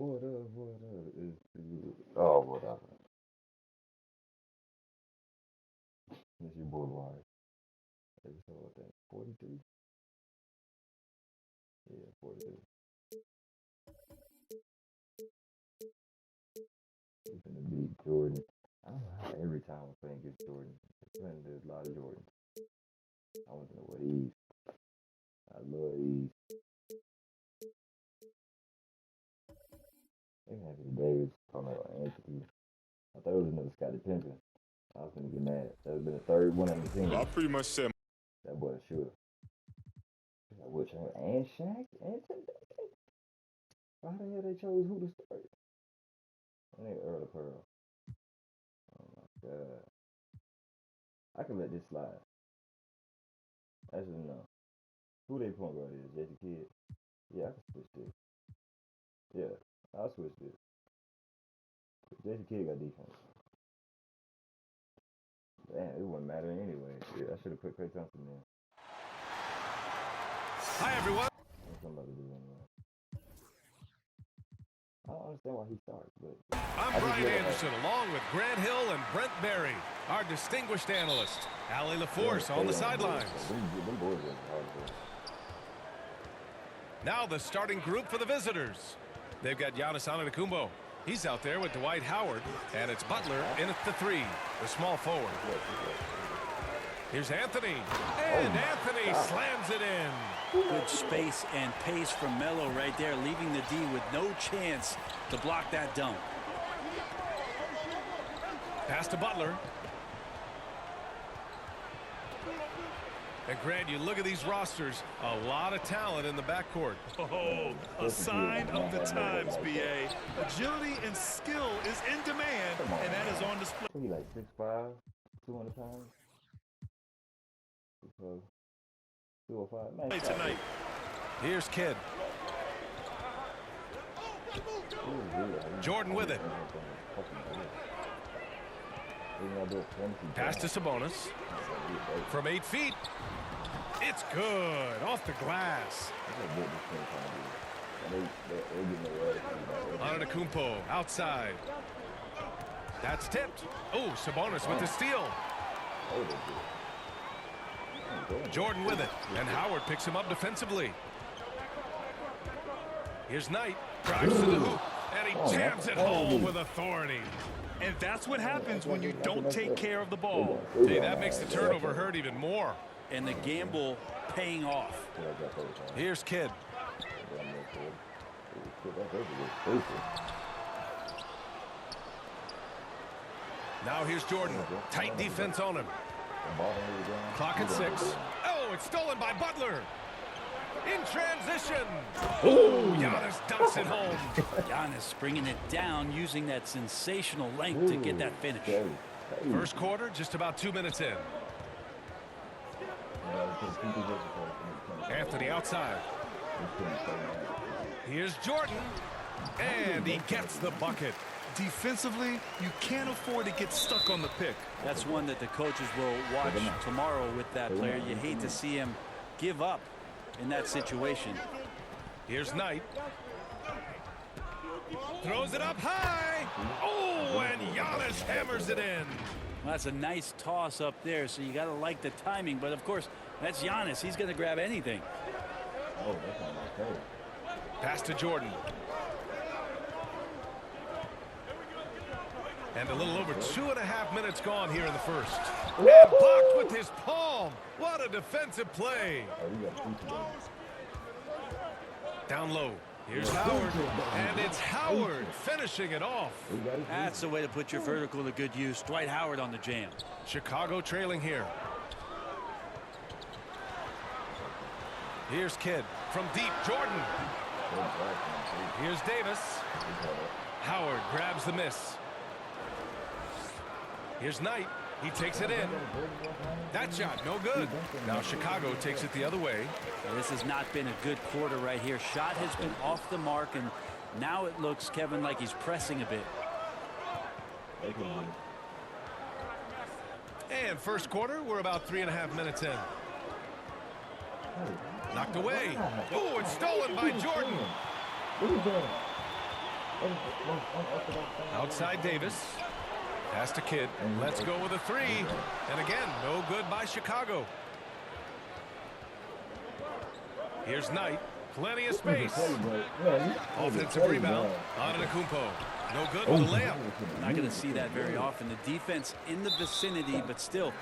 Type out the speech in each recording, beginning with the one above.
What up? What up? Oh, what up? It's your boy Wise. Episode, I think, 42? Yeah, 42. We're finna beat Jordan. I don't know how every time we're playing against Jordan. There's a lot of Jordans. I want to know what these. I love these. Maybe Anthony Davis. Talking about Anthony. I thought it was another Scottie Pippen. I was gonna get mad. That would have been the third one on the team. I pretty much said that boy should. I wish I had and Shaq and Tim Duncan. Why the hell they chose who to start? I think Earl Pearl. Oh my god. I can let this slide. Actually no. Who they point guard is? Jason Kidd. Yeah, I can switch this. Yeah, I'll switch this. Jason Kidd got defense. Damn, it wouldn't matter anyway. Yeah, I should have put Klay Thompson in. Hi, everyone. That's what I'm about to do anyway. I don't understand why he starts, but... I'm Brian Anderson, along with Grant Hill and Brent Barry, our distinguished analyst. Allie LaForce on the sidelines. Now the starting group for the visitors. They've got Giannis Antetokounmpo. He's out there with Dwight Howard, and it's Butler in at the 3, the small forward. Here's Anthony, and Anthony slams it in. Good space and pace from Melo right there, leaving the D with no chance to block that dunk. Pass to Butler. And Grant, you look at these rosters, a lot of talent in the backcourt. Oh, a sign of the times, BA. Agility and skill is in demand, and that is on display. He like 6'5", 200 pounds. 205. Man, Tonight. Here's Kidd. Jordan with it. Pass to Sabonis. From 8 feet. It's good. Off the glass. Antetokounmpo outside. That's tipped. Oh, Sabonis with the steal. Jordan with it. And Howard picks him up defensively. Here's Knight. Drives to the hoop. And he jams it home with authority. And that's what happens when you don't take care of the ball. Hey, that makes the turnover hurt even more. And the gamble paying off. Here's Kidd. Now here's Jordan. Tight defense on him. Clock at 6. Oh, it's stolen by Butler. In transition. Oh, Giannis dunks it home. Giannis bringing it down, using that sensational length to get that finish. First quarter, just about 2 minutes in. Anthony outside. Here's Jordan. And he gets the bucket. Defensively, you can't afford to get stuck on the pick. That's one that the coaches will watch tomorrow with that player. You hate to see him give up in that situation. Here's Knight. Throws it up high. Oh, and Giannis hammers it in. Well, that's a nice toss up there, so you got to like the timing. But, of course, that's Giannis. He's going to grab anything. Oh, that's not my favorite. Pass to Jordan. And a little over 2.5 minutes gone here in the first. And blocked with his palm. What a defensive play. Down low. Here's Howard. And it's Howard finishing it off. That's the way to put your vertical to good use. Dwight Howard on the jam. Chicago trailing here. Here's Kidd. From deep, Jordan. Here's Davis. Howard grabs the miss. Here's Knight. He takes it in. That shot, no good. Now Chicago takes it the other way. This has not been a good quarter right here. Shot has been off the mark, and now it looks, Kevin, like he's pressing a bit. And first quarter, we're about 3.5 minutes in. Knocked away. Oh, it's stolen by Jordan. Outside Davis. Pass to Kidd. Let's go with a three. And again, no good by Chicago. Here's Knight. Plenty of space. Offensive rebound. Antetokounmpo. No good with the layup. Not going to see that very often. The defense in the vicinity, but still,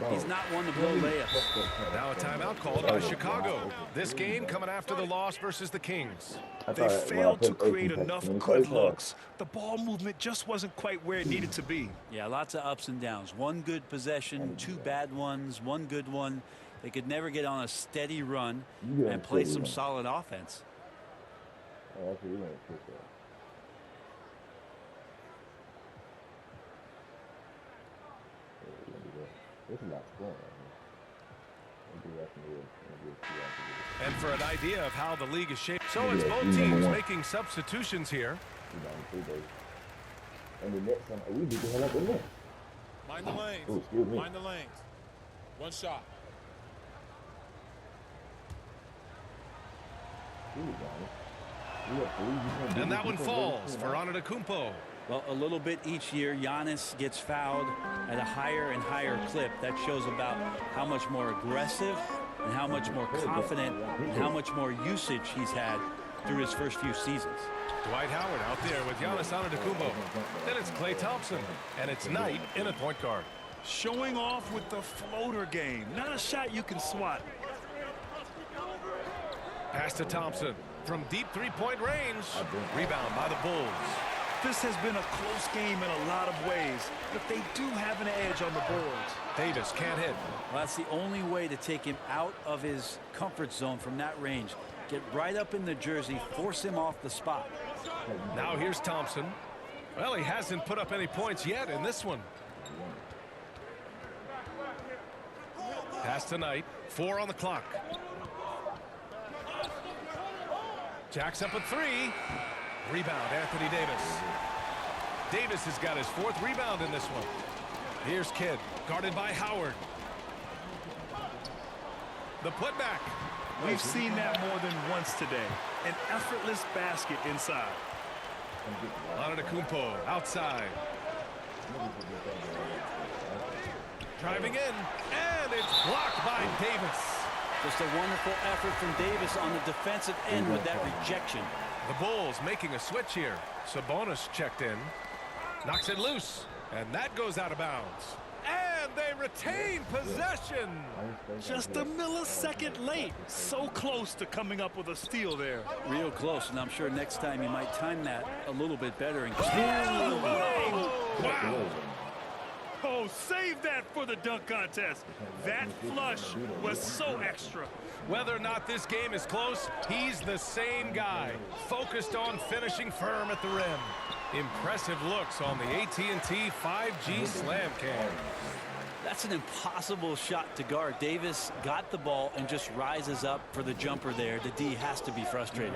he's not one to blow layups. Now a timeout called by Chicago. This game coming after the loss versus the Kings. They failed to create enough good looks. The ball movement just wasn't quite where it needed to be. Yeah, lots of ups and downs. One good possession, two bad ones, one good one. They could never get on a steady run and play some solid offense. And for an idea of how the league is shaped, so it's both teams making substitutions here. Mind the lanes. Mind the lanes. One shot. And that one falls for Antetokounmpo. Well, a little bit each year, Giannis gets fouled at a higher and higher clip. That shows about how much more aggressive and how much more confident and how much more usage he's had through his first few seasons. Dwight Howard out there with Giannis Antetokounmpo. Then it's Klay Thompson, and it's Knight in at point guard. Showing off with the floater game. Not a shot you can swat. Pass to Thompson from deep three-point range. Rebound by the Bulls. This has been a close game in a lot of ways, but they do have an edge on the boards. Davis can't hit. Well, that's the only way to take him out of his comfort zone from that range. Get right up in the jersey, force him off the spot. Now here's Thompson. Well, he hasn't put up any points yet in this one. Pass to Knight. 4 on the clock. Jacks up a three. Rebound, Anthony Davis. Davis has got his 4th rebound in this one. Here's Kidd, guarded by Howard. The putback. We've seen that more than once today. An effortless basket inside. Antetokounmpo outside. Driving in, and it's blocked by Davis. Just a wonderful effort from Davis on the defensive end with that rejection. The Bulls making a switch here. Sabonis checked in. Knocks it loose. And that goes out of bounds. And they retain possession. Just a millisecond late. So close to coming up with a steal there. Real close, and I'm sure next time you might time that a little bit better. And Wow. Oh, save that for the dunk contest. That flush was so extra. Whether or not this game is close, he's the same guy, focused on finishing firm at the rim. Impressive looks on the AT&T 5G Slam Cam. That's an impossible shot to guard. Davis got the ball and just rises up for the jumper there. The D has to be frustrated.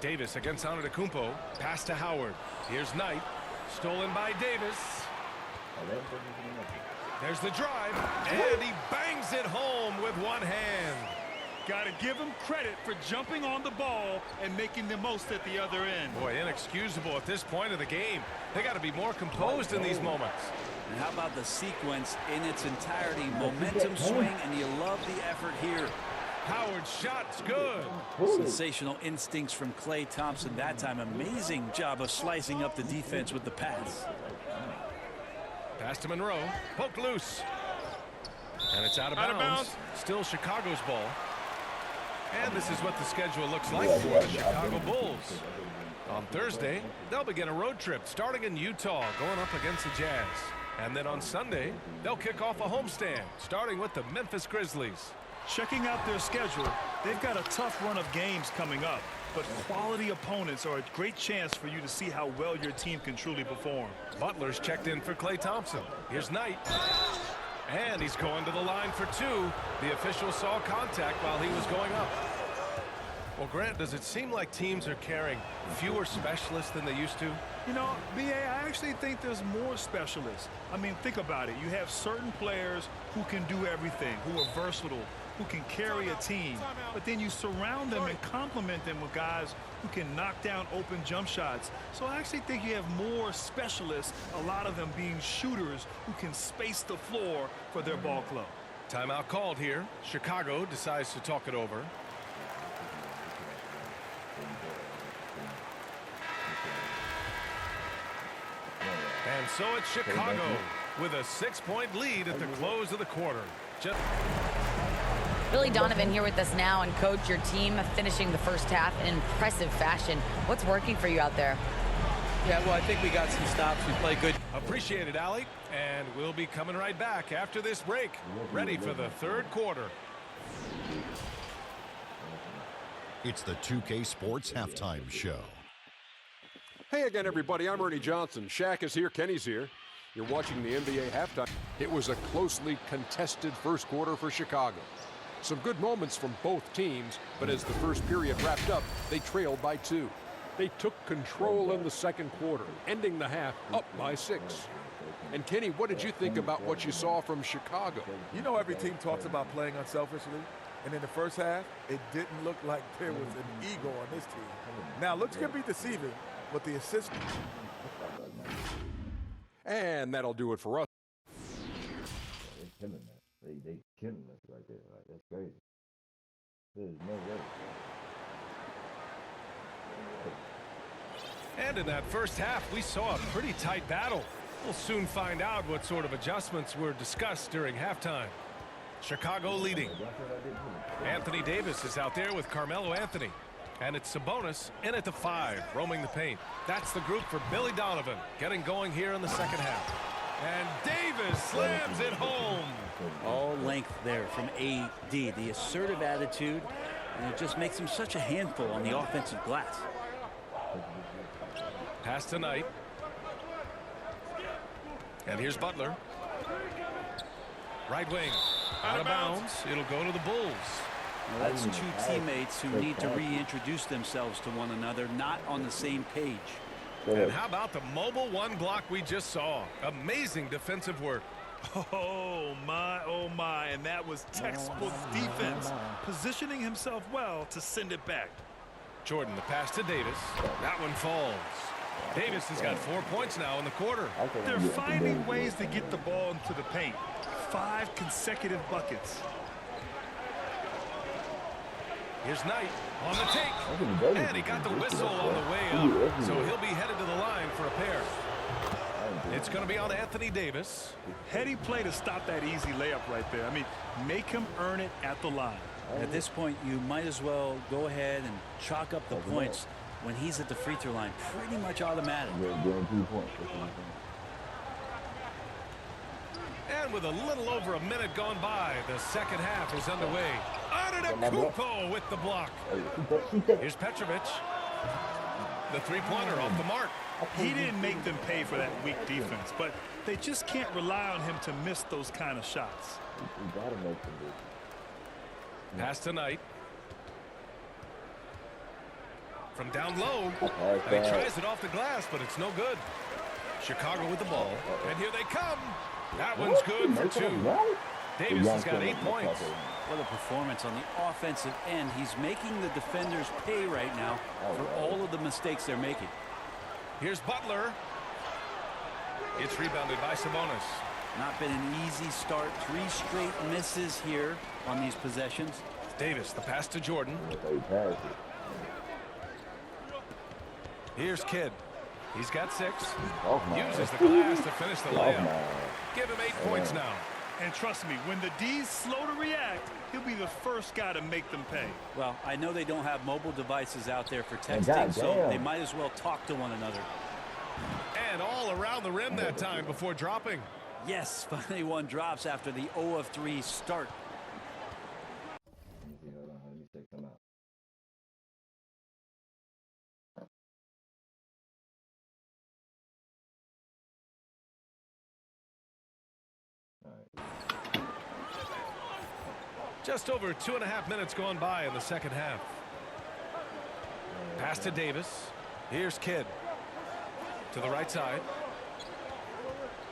Davis against Antetokounmpo. Pass to Howard. Here's Knight. Stolen by Davis. There's the drive, and he bangs it home with one hand. Got to give him credit for jumping on the ball and making the most at the other end. Boy, inexcusable at this point of the game. They got to be more composed in these moments. And how about the sequence in its entirety? Momentum swing, and you love the effort here. Howard's shot's good. Sensational instincts from Klay Thompson that time. Amazing job of slicing up the defense with the pass. Pass to Monroe. Poked loose. And it's out of bounds. Still Chicago's ball. And this is what the schedule looks like for the Chicago Bulls. On Thursday, they'll begin a road trip starting in Utah, going up against the Jazz. And then on Sunday, they'll kick off a homestand, starting with the Memphis Grizzlies. Checking out their schedule, they've got a tough run of games coming up, but quality opponents are a great chance for you to see how well your team can truly perform. Butler's checked in for Klay Thompson. Here's Knight. And he's going to the line for 2. The official saw contact while he was going up. Well, Grant, does it seem like teams are carrying fewer specialists than they used to? You know, B.A., I actually think there's more specialists. I mean, think about it. You have certain players who can do everything, who are versatile, who can carry a team, but then you surround them and complement them with guys who can knock down open jump shots. So I actually think you have more specialists, a lot of them being shooters who can space the floor for their ball club. Timeout called here. Chicago decides to talk it over. And so it's Chicago with a 6-point lead at the close of the quarter. Billy Donovan here with us now, and coach, your team finishing the first half in impressive fashion. What's working for you out there? Yeah, well, I think we got some stops. We played good. Appreciate it, Allie. And we'll be coming right back after this break. Ready for the third quarter. It's the 2K Sports Halftime Show. Hey again, everybody. I'm Ernie Johnson. Shaq is here. Kenny's here. You're watching the NBA halftime. It was a closely contested first quarter for Chicago. Some good moments from both teams, but as the first period wrapped up, they trailed by 2. They took control in the second quarter, ending the half up by 6. And Kenny, what did you think about what you saw from Chicago? You know, every team talks about playing unselfishly, and in the first half, it didn't look like there was an ego on this team. Now, looks can be deceiving, but the assist. And that'll do it for us. They're killing us. They killing us right there. Like, that's crazy. There's no way. And in that first half, we saw a pretty tight battle. We'll soon find out what sort of adjustments were discussed during halftime. Chicago leading. Anthony Davis is out there with Carmelo Anthony. And it's Sabonis in at the 5, roaming the paint. That's the group for Billy Donovan, getting going here in the second half. And Davis slams it home. All length there from AD. The assertive attitude, and it just makes him such a handful on the offensive glass. Pass to Knight. And here's Butler. Right wing. Out of bounds. It'll go to the Bulls. Well, that's two teammates who need to reintroduce themselves to one another, not on the same page. And how about the mobile one block we just saw? Amazing defensive work. Oh, my. And that was textbook defense, positioning himself well to send it back. Jordan, the pass to Davis. That one falls. Davis has got 4 points now in the quarter. They're finding ways to get the ball into the paint. 5 consecutive buckets. Here's Knight on the take. And he got the whistle on the way up. So he'll be headed to the line for a pair. It's going to be on Anthony Davis. Heady play to stop that easy layup right there. I mean, make him earn it at the line. At this point, you might as well go ahead and chalk up the points when he's at the free throw line. Pretty much automatic. And with a little over a minute gone by, the second half is underway. Antetokounmpo with the block. Here's Petrovic. The three-pointer off the mark. He didn't make them pay for that weak defense, but they just can't rely on him to miss those kind of shots. Pass to Knight. From down low. And he tries it off the glass, but it's no good. Chicago with the ball. And here they come. That one's good for 2. Davis has got 8 points. What a performance on the offensive end. He's making the defenders pay right now for all of the mistakes they're making. Here's Butler. It's rebounded by Sabonis. Not been an easy start. 3 straight misses here on these possessions. Davis, the pass to Jordan. Here's Kidd. He's got 6. Uses the glass to finish the layup. Give him 8 points now. And trust me, when the D's slow to react, he'll be the first guy to make them pay. Well, I know they don't have mobile devices out there for texting, so they might as well talk to one another. And all around the rim that time before dropping. Yes, finally one drops after the 0 of 3 start. Let me take them out. Just over 2.5 minutes gone by in the second half. Pass to Davis. Here's Kidd. To the right side.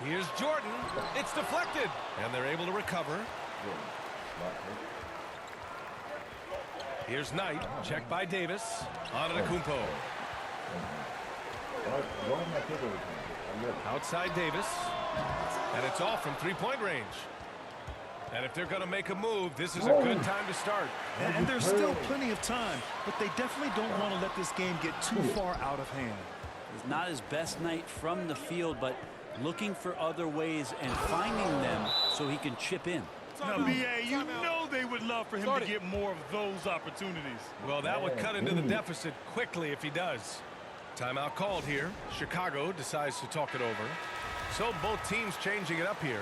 Here's Jordan. It's deflected. And they're able to recover. Here's Knight. Checked by Davis. Antetokounmpo. Outside Davis. And it's off from three-point range. And if they're going to make a move, this is a good time to start. And there's still plenty of time, but they definitely don't want to let this game get too far out of hand. It's not his best night from the field, but looking for other ways and finding them so he can chip in. Now, B.A., you know they would love for him to get more of those opportunities. Well, that would cut into the deficit quickly if he does. Timeout called here. Chicago decides to talk it over. So both teams changing it up here.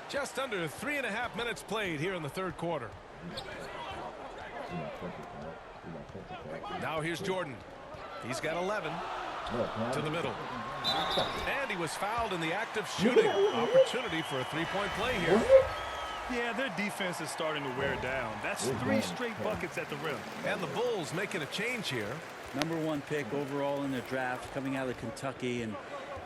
Just under 3.5 minutes played here in the third quarter. Now here's Jordan. He's got 11 to the middle. And he was fouled in the act of shooting. Opportunity for a three-point play here. Yeah, their defense is starting to wear down. That's 3 straight buckets at the rim. And the Bulls making a change here. #1 pick overall in the draft, coming out of Kentucky, and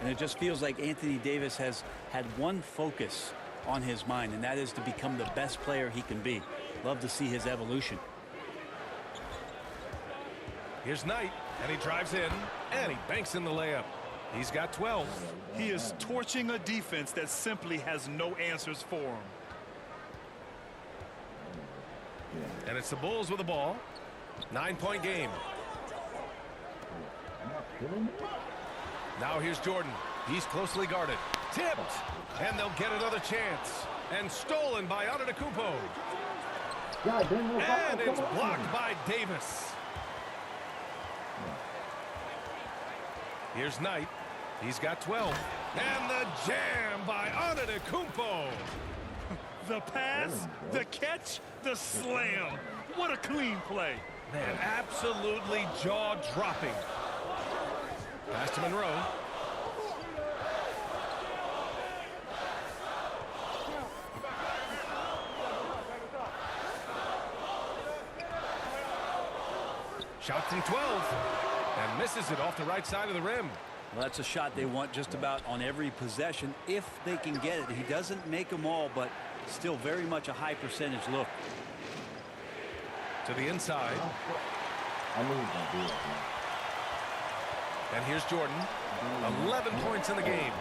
it just feels like Anthony Davis has had one focus on his mind, and that is to become the best player he can be. Love to see his evolution. Here's Knight, and he drives in, and he banks in the layup. He's got 12. He is torching a defense that simply has no answers for him. And it's the Bulls with the ball. 9-point game. Now here's Jordan. He's closely guarded. Tipped. And they'll get another chance. And stolen by Antetokounmpo. And it's blocked by Davis. Here's Knight. He's got 12. And the jam by Antetokounmpo. The pass, the catch, the slam. What a clean play. Man, absolutely jaw-dropping. Pass to Monroe. Shot from 12. And misses it off the right side of the rim. Well, that's a shot they want just about on every possession if they can get it. He doesn't make them all, but still very much a high percentage look. To the inside. And here's Jordan. 11 points in the game.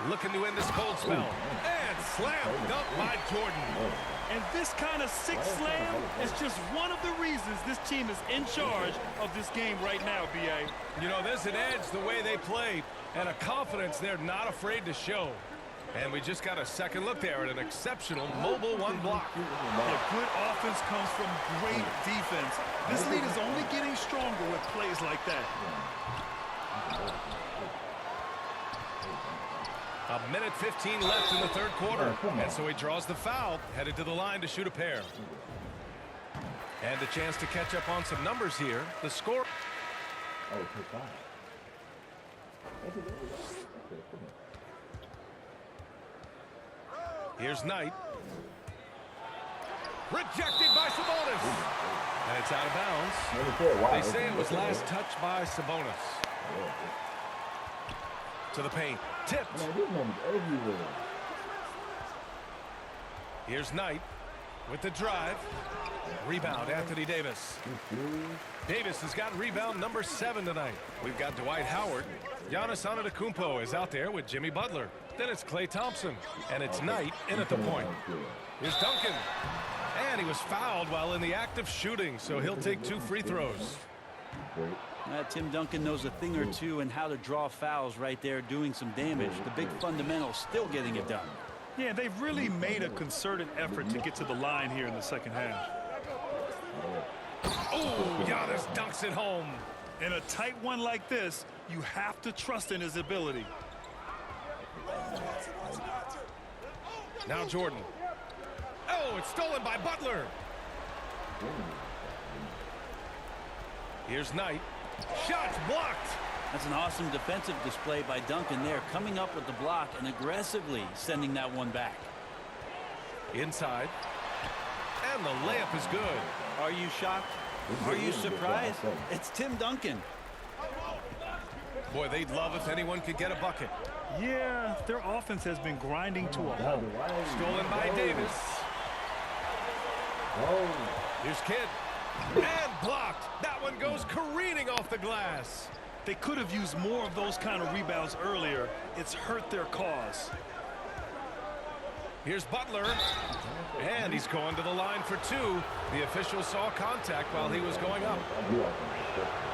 Looking to end this cold spell. And slammed up by Jordan. And this kind of sick slam is just one of the reasons this team is in charge of this game right now, B.A. You know, there's an edge the way they play and a confidence they're not afraid to show. And we just got a second look there at an exceptional mobile one block. Yeah, good offense comes from great defense. This lead is only getting stronger with plays like that. 1:15 left in the third quarter. And so he draws the foul, headed to the line to shoot a pair. And a chance to catch up on some numbers here. The score. Here's Knight. Rejected by Sabonis. And it's out of bounds. They say it was last touched by Sabonis. To the paint. Tipped. Here's Knight with the drive. Rebound, Anthony Davis. Davis has got rebound number 7 tonight. We've got Dwight Howard. Giannis Antetokounmpo is out there with Jimmy Butler. Then it's Klay Thompson. And it's Knight in at the point. Here's Duncan. And he was fouled while in the act of shooting, so he'll take 2 free throws. Tim Duncan knows a thing or two and how to draw fouls right there, doing some damage. The big fundamental still getting it done. Yeah, they've really made a concerted effort to get to the line here in the second half. Oh, Giannis dunks it home. In a tight one like this, you have to trust in his ability. Now Jordan. Oh, it's stolen by Butler. Here's Knight. Shots blocked. That's an awesome defensive display by Duncan there, coming up with the block and aggressively sending that one back. Inside. And the layup is good. Are you shocked? Are you surprised? It's Tim Duncan. Boy, they'd love if anyone could get a bucket. Yeah, their offense has been grinding to a halt. Stolen by Davis. Here's Kidd. And blocked. That one goes careening off the glass. They could have used more of those kind of rebounds earlier. It's hurt their cause. Here's Butler. And he's going to the line for two. The official saw contact while he was going up.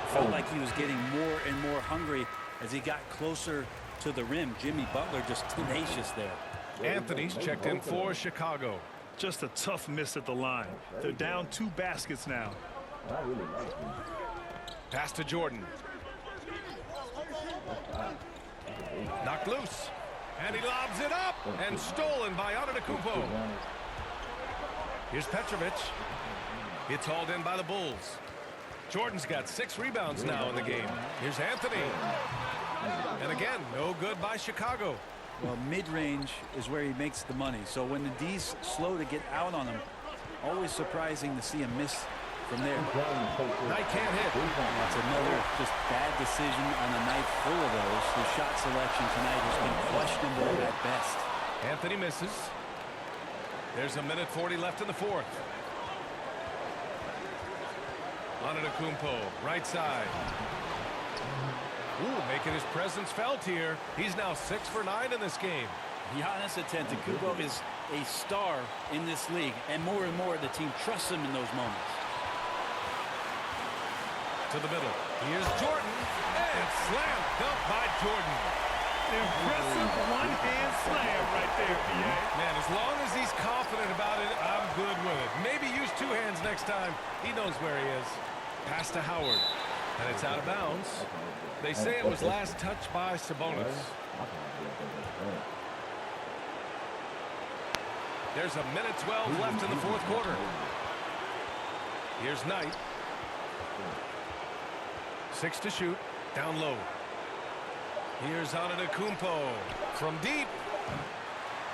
Felt like he was getting more and more hungry as he got closer to the rim. Jimmy Butler just tenacious there. Anthony's checked in for Chicago. Just a tough miss at the line. They're down 2 baskets now. Pass to Jordan. Knocked loose. And he lobs it up. And stolen by Antetokounmpo. Here's Petrovic. It's hauled in by the Bulls. Jordan's got 6 rebounds now in the game. Here's Anthony. And again, no good by Chicago. Well, mid-range is where he makes the money. So when the D's slow to get out on him, always surprising to see him miss from there. Knight can't hit. That's another just bad decision on a night full of those. His shot selection tonight has been questionable at best. Anthony misses. There's a minute 40 left in the fourth. Antetokounmpo, right side. Ooh, making his presence felt here. He's now 6 for 9 in this game. Giannis Antetokounmpo is a star in this league, and more the team trusts him in those moments. To the middle. Here's Jordan. And slam dunked by Jordan. Impressive one-hand slam right there, PA. Man, as long as he's confident about it, I'm good with it. Maybe use 2 hands next time. He knows where he is. Pass to Howard. And it's out of bounds. They say it was last touched by Sabonis. There's a minute 12 left in the fourth quarter. Here's Knight. 6 to shoot. Down low. Here's Antetokounmpo from deep.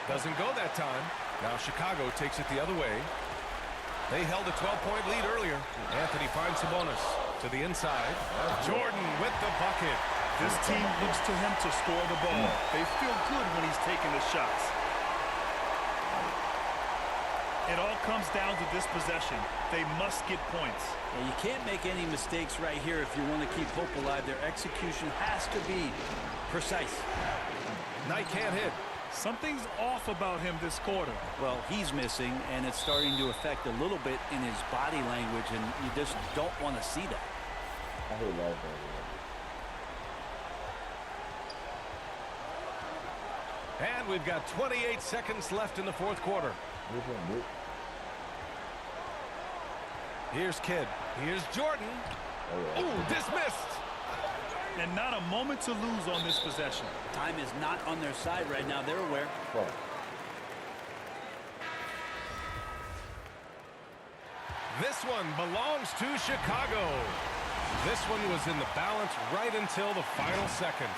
Doesn't go that time. Now Chicago takes it the other way. They held a 12-point lead earlier. Anthony finds Sabonis to the inside. Jordan with the bucket. This team looks to him to score the ball. They feel good when he's taking the shots. It all comes down to this possession. They must get points. Well, you can't make any mistakes right here if you want to keep hope alive. Their execution has to be precise. Knight can't hit. Something's off about him this quarter. Well, he's missing, and it's starting to affect a little bit in his body language, and you just don't want to see that. I hate that. And we've got 28 seconds left in the fourth quarter. Here's Kidd. Here's Jordan. Ooh, dismissed. And not a moment to lose on this possession. Time is not on their side right now. They're aware. This one belongs to Chicago. This one was in the balance right until the final second.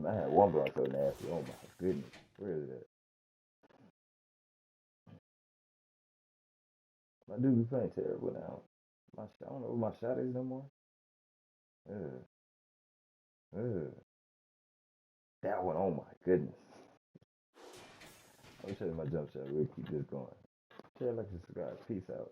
I had one block so nasty. Oh my goodness. Where is that? My dude be playing terrible now. I don't know what my shot is no more. That one, oh my goodness. I'll show you my jump shot. We'll keep this going. Share, like, subscribe. Peace out.